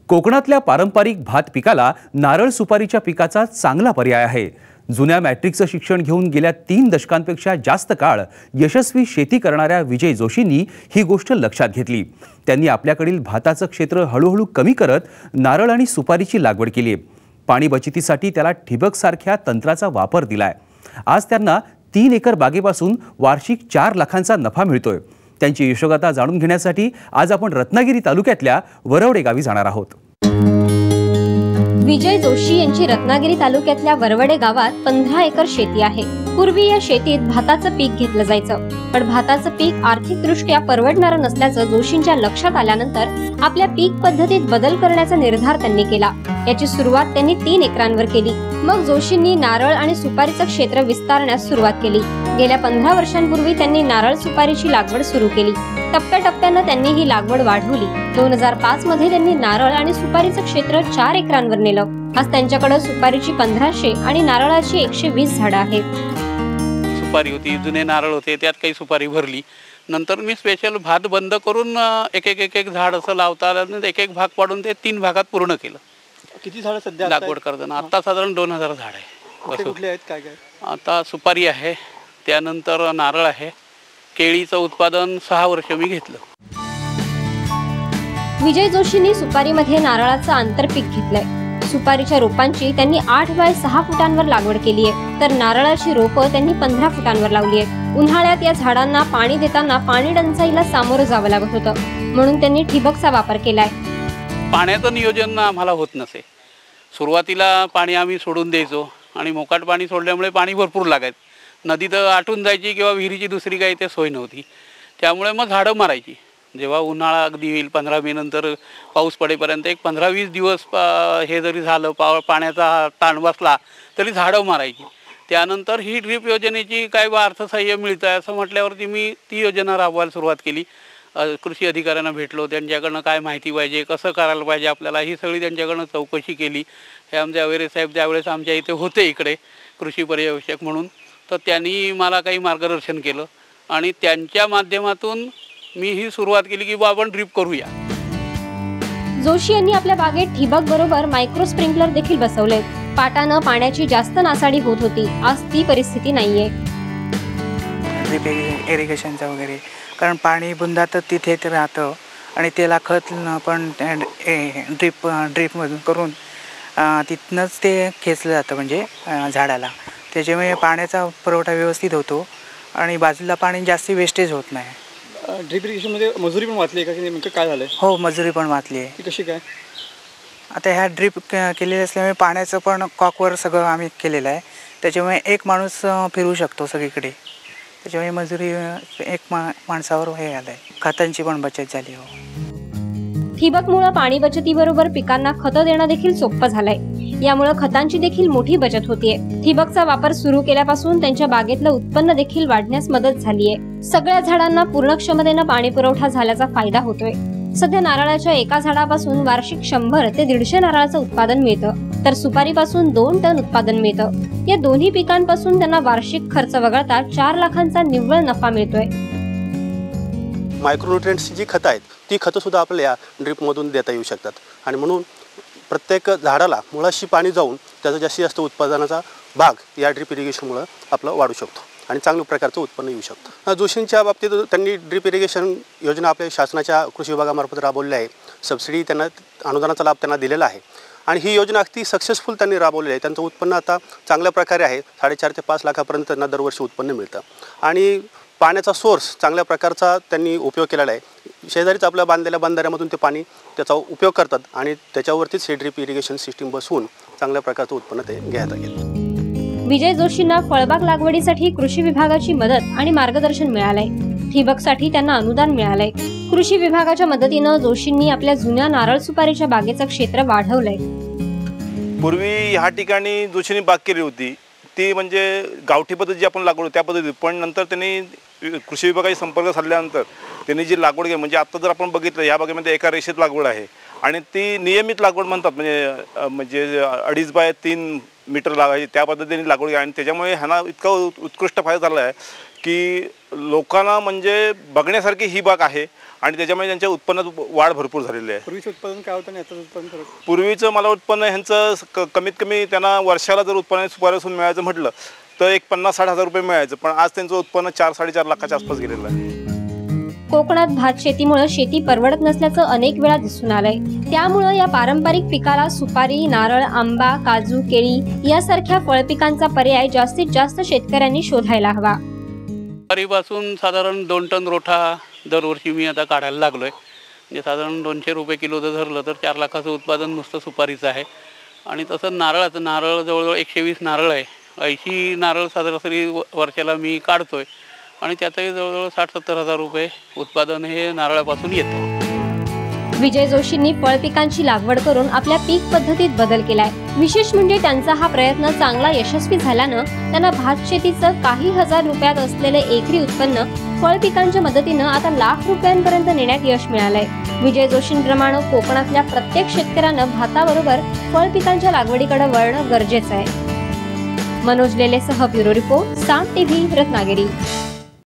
कोकणातल्या पारंपरिक भात पिकाला नारळ सुपारीच्या पिकाचा चांगला पर्याय आहे। जुन्या मॅट्रिकचं शिक्षण घेऊन गेल्या 3 दशकांपेक्षा जास्त काळ यशस्वी शेती करणाऱ्या विजय जोशींनी ही गोष्ट लक्षात घेतली। त्यांनी आपल्याकडील भाताचं क्षेत्र हळूहळू कमी करत नारळ आणि सुपारीची लागवड केली। पाणी बचतीसाठी त्याला ठिबक सारख्या तंत्राचा वापर दिलाय। आज त्यांना 3 एकर बागेपासून वार्षिक 4 लाखांचा नफा मिळतोय। त्यांची यशोगाथा जाणून घेण्यासाठी आज आपण रत्नागिरी तालुक्यातल्या वरवडे गावी जाणार आहोत। विजय जोशी यांची रत्नागिरी तालुक्यातल्या वरवडे गावात 15 एकर शेती आहे। पूर्वी या शेतीत भाताचं पीक घेतलं जायचं, पण भाताचं पीक आर्थिकदृष्ट्या परवडणारं नसल्याचं जोशींच्या लक्षात आल्यानंतर आपल्या पीक पद्धतीत बदल करण्याचा निर्धार त्यांनी केला। याची सुरुवात त्यांनी 3 एकरांवर केली। मग जोशींनी नारळ आणि सुपारीचं क्षेत्र विस्तारण्यास सुरुवात केली। गेल्या 15 वर्षांपूर्वी त्यांनी नारळ सुपारीची लागवड सुरू केली। टप्प्याटप्प्यानं त्यांनी ही लागवड वाढवली। 2005 मध्ये त्यांनी नारळ आणि सुपारीचं क्षेत्र 4 एकरांवर नेलं। आज त्यांच्याकडे सुपारीची 1500 आणि नारळाची 120 झाडं आहेत। सुपारी होती, जुने नारळ होते, त्यात काही सुपारी भरली। नंतर मी स्पेशल भात बंद करून एक झाड असं लावता आलं, एक भाग पाडून ते 3 भागात पूर्ण केलं। किती झाडं सध्या लागवड करताना आता साधारण 2000 झाड आहे। कुठले आहेत काय काय? आता सुपारी आहे, त्यानंतर नारळ आहे। केळीचं उत्पादन 6 वर्ष मी घेतलं। विजय जोशींनी सुपारीमध्ये नारळाचं आंतरपीक घेतलंय। सुपारीच्या रोपांची त्यांनी 8 बाय 6 फुटांवर लागवड केली आहे, तर नारळाची रोपं त्यांनी 15 फुटांवर लावली आहेत। उन्हाळ्यात या झाडांना पाणी देताना पाणी टंचाईला सामोरं जावं लागत होतं, म्हणून त्यांनी ठिबकचा वापर केलाय। पाण्याचं नियोजन आम्हाला होत नसे। सुरुवातीला पाणी आम्ही सोडून द्यायचो आणि मोकाट पाणी सोडल्यामुळे पाणी भरपूर लागायचं। नदीत आटून जायची किंवा विहिरीची दुसरी काही ते सोय नव्हती, त्यामुळे मग झाडं मारायची। जेव्हा उन्हाळा अगदी होईल 15 मे नंतर पाऊस पडेपर्यंत एक 15-20 दिवस हे जरी झालं, पाण्याचा ताण बसला तरी झाडं मारायची। त्यानंतर ही ड्रीप योजनेची काय अर्थसहाय्य मिळतं आहे असं म्हटल्यावरती मी ती योजना राबवायला सुरुवात केली। कृषी अधिकाऱ्यांना भेटलो, त्यांच्याकडनं काय माहिती पाहिजे, कसं करायला पाहिजे आपल्याला, ही सगळी त्यांच्याकडनं चौकशी केली। हे आमचे अवेरे साहेब त्यावेळेस आमच्या इथे होते इकडे कृषी पर्यवेक्षक म्हणून, तर त्यांनी मला काही मार्गदर्शन केलं आणि त्यांच्या माध्यमातून मी ही सुरुवात केली की आपण ड्रीप करूया। जोशी यांनी आपल्या बागेत ठिबक बरोबर मायक्रो स्प्रिंकलर देखील बसवले। पाटानं पाण्याची जास्त नासाडी होत होती, आज ती परिस्थिती नाहीये। ड्रीप इरिगेशनचं वगैरे, कारण पाणी बुंदात तिथेच राहतं आणि त्याला खत पण ड्रीपमधून करून तिथनंच ते खेचलं जातं म्हणजे झाडाला। त्याच्यामुळे पाण्याचा पुरवठा व्यवस्थित होतो आणि बाजूला पाणी जास्त वेस्टेज होत नाही। ड्रीप इरिगेशनमध्ये मजुरी पण वाचली आहे का, की नेमकं काय झालं? हो, मजुरी पण वाचली आहे। ती कशी काय? आता ह्या ड्रीप केलेली असल्यामुळे पाण्याचं पण कॉकवर सगळं आम्ही केलेलं आहे, त्याच्यामुळे एक माणूस फिरू शकतो सगळीकडे। त्याच्यामुळे मजुरी एक माणसावर हे आलं आहे। खतांची पण बचत झाली। हो, ठिबकमुळे पाणी बचतीबरोबर पिकांना खतं देणं देखील सोपं झालंय। यामुळे खतांची देखील मोठी बचत होतीये। ठिबकचा वापर सुरू केल्यापासून त्यांच्या बागेतलं उत्पन्न देखील वाढण्यास मदत झालीये। सगळ्या झाडांना पूर्ण क्षमतेनं पाणी पुरवठा झाल्याचा फायदा होतोय। सध्या नारळाच्या एका झाडापासून वार्षिक 100 ते 150 नारळाचं उत्पादन मिळतं, तर सुपारीपासून 2 टन उत्पादन मिळतं। या दोन्ही पिकांपासून त्यांना वार्षिक खर्च वगळता 4 लाखांचा निव्वळ नफा मिळतोय। मायक्रोन्यूट्रिएंट्सची जी खतं आहेत ती खतं सुद्धा आपल्या ड्रीपमधून देता येऊ शकतात आणि म्हणून प्रत्येक झाडाला मुळाशी पाणी जाऊन त्याचा जास्तीत जास्त उत्पादनाचा भाग या ड्रीप इरिगेशनमुळे आपलं वाढू शकतो आणि चांगल्या प्रकारचं उत्पन्न येऊ शकतं। जोशींच्या बाबतीत त्यांनी ड्रीप इरिगेशन योजना आपल्या शासनाच्या कृषी विभागामार्फत राबवली आहे। सबसिडी त्यांना, अनुदानाचा लाभ त्यांना दिलेला आहे आणि ही योजना अगदी सक्सेसफुल त्यांनी राबवलेली आहे। त्यांचं उत्पन्न आता चांगल्या प्रकारे आहे। 4.5 ते 5 लाखापर्यंत त्यांना दरवर्षी उत्पन्न मिळतं आणि पाण्याचा सोर्स चांगल्या प्रकारचा त्यांनी उपयोग केलेला आहे। शेजारीच आपल्या बांधलेल्या बंधाऱ्यामधून ते पाणी त्याचा उपयोग करतात आणि त्याच्यावरतीच हे ड्रीप इरिगेशन सिस्टीम बसवून चांगल्या प्रकारचं उत्पन्न ते घेता येतं। विजय जोशींना फळबाग लागवडीसाठी कृषी विभागाची मदत आणि मार्गदर्शन मिळालंय। ठिबकसाठी त्यांना अनुदान मिळालंय। कृषी विभागाच्या मदतीनं जोशींनी आपल्या जुन्या नारळ सुपारीच्या बागेचं क्षेत्र वाढवलंय। पूर्वी ह्या ठिकाणी जोशींनी बाग केली होती ती म्हणजे गावठी पद्धत जी आपण लागवड त्या पद्धतीत, पण नंतर त्यांनी कृषी विभागाशी संपर्क साधल्यानंतर त्यांनी जी लागवड केली म्हणजे आता जर आपण बघितलं या बागेमध्ये एका रेषेत लागवड आहे आणि ती नियमित लागवड म्हणतात, म्हणजे 2.5 बाय 3 मीटर लागायची त्या पद्धतीने लागवड केली आणि त्याच्यामुळे ह्यांना इतका उत्कृष्ट फायदा झाला आहे की लोकांना म्हणजे बघण्यासारखी ही बाग आहे आणि त्याच्यामुळे त्यांच्या उत्पन्नात वाढ भरपूर झालेली आहे. पूर्वीचं उत्पादन काय होतं आणि याचं उत्पादन फरक? पूर्वीचं मला उत्पन्न ह्यांचं कमीत कमी त्यांना वर्षाला जर उत्पन्न सुपारीपासून मिळायचं म्हटलं तर एक 50-60 हजार रुपये मिळायचं, पण आज त्यांचं उत्पन्न 4-4.5 लाखाच्या आसपास गेलेलं आहे. कोकणात भात शेतीमुळे शेती परवडत नसल्याचं अनेक वेळा दिसून आलंय. त्यामुळे या पारंपरिक पिकाला सुपारी, नारळ, आंबा, काजू, केळी यासारख्या फळपिकांचा पर्याय जास्तीत जास्त शेतकऱ्यांनी शोधायला हवा. सुपारीपासून साधारण 2 टन रोठा दरवर्षी मी आता काढायला लागलोय. म्हणजे साधारण 200 रुपये किलो जर धरलं तर 4 लाखाचं उत्पादन नुसतं सुपारीचं आहे. आणि तसं नारळ जवळजवळ 120 नारळ आहे. 80 नारळ सरासरी वर्षाला मी काढतोय आणि त्यातही जवळजवळ 60-70 हजार रुपये उत्पादन हे नारळापासून येतं. विजय जोशींनी फळपिकांची लागवड करून आपल्या पीक पद्धतीत बदल केलाय. विशेष म्हणजे त्यांचा हा प्रयत्न चांगला यशस्वी झाल्यानं त्यांना भात शेतीचं काही हजार रुपयात असलेले एकरी उत्पन्न फळपिकांच्या मदतीनं आता लाख रुपयांपर्यंत नेण्यात यश मिळालंय. विजय जोशींप्रमाणे कोकणातल्या प्रत्येक शेतकऱ्यानं भाताबरोबर फळपिकांच्या लागवडीकडे वळणं गरजेचं आहे. मनोज लेलेसह ब्युरो रिपोर्ट, साम टीव्ही, रत्नागिरी.